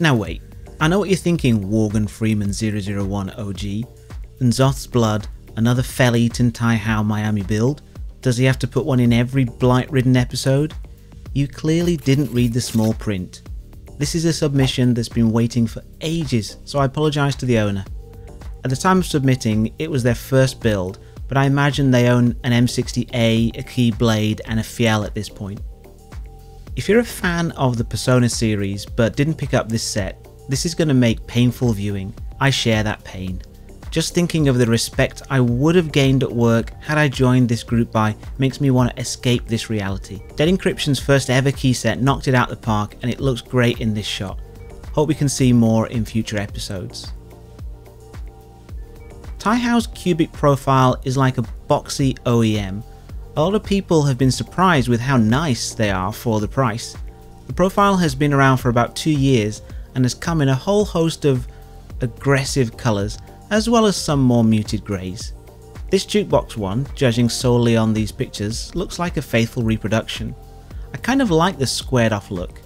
Now wait, I know what you're thinking, Worgen Freeman 001 OG. And Zoth's Blood, another fell-eaten TaiHao Miami build? Does he have to put one in every blight-ridden episode? You clearly didn't read the small print. This is a submission that's been waiting for ages, so I apologise to the owner. At the time of submitting, it was their first build, but I imagine they own an M60A, a Keyblade and a Fiel at this point. If you're a fan of the Persona series but didn't pick up this set, this is going to make painful viewing. I share that pain. Just thinking of the respect I would have gained at work had I joined this group buy makes me want to escape this reality. Dead Encryption's first ever key set knocked it out the park and it looks great in this shot. Hope we can see more in future episodes. TaiHao's cubic profile is like a boxy OEM. A lot of people have been surprised with how nice they are for the price. The profile has been around for about 2 years and has come in a whole host of aggressive colours as well as some more muted greys. This Jukebox one, judging solely on these pictures, looks like a faithful reproduction. I kind of like the squared off look.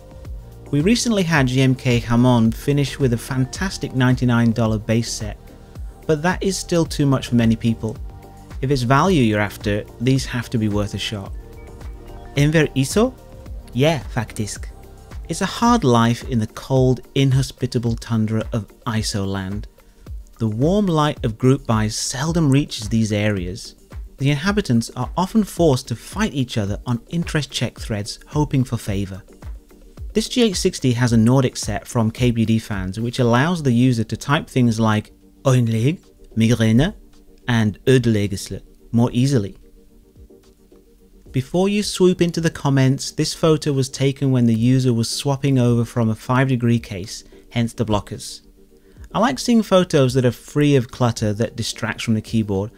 We recently had GMK Hamon finish with a fantastic $99 base set, but that is still too much for many people. If it's value you're after, these have to be worth a shot. Enver ISO? Yeah, faktisk. It's a hard life in the cold, inhospitable tundra of ISO land. The warm light of group buys seldom reaches these areas. The inhabitants are often forced to fight each other on interest check threads hoping for favour. This GH60 has a Nordic set from KBDfans which allows the user to type things like Oinleg, Migraine and Ödelägesle more easily. Before you swoop into the comments, this photo was taken when the user was swapping over from a 5-degree case, hence the blockers. I like seeing photos that are free of clutter that distracts from the keyboard,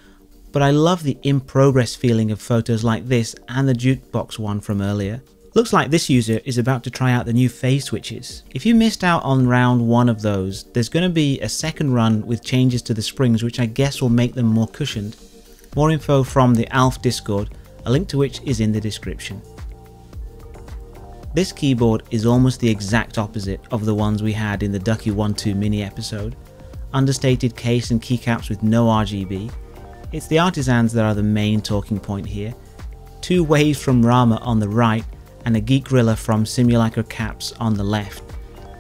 but I love the in-progress feeling of photos like this and the Jukebox one from earlier. Looks like this user is about to try out the new phase switches. If you missed out on round 1 of those, there's going to be a second run with changes to the springs which I guess will make them more cushioned. More info from the ALF Discord, a link to which is in the description. This keyboard is almost the exact opposite of the ones we had in the Ducky 1-2 mini episode. Understated case and keycaps with no RGB. It's the artisans that are the main talking point here. 2 waves from Rama on the right and a Geek Gorilla from Simulacra Caps on the left.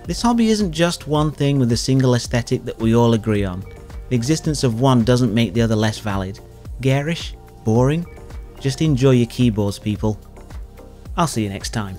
This hobby isn't just one thing with a single aesthetic that we all agree on. The existence of one doesn't make the other less valid. Garish? Boring? Just enjoy your keyboards, people. I'll see you next time.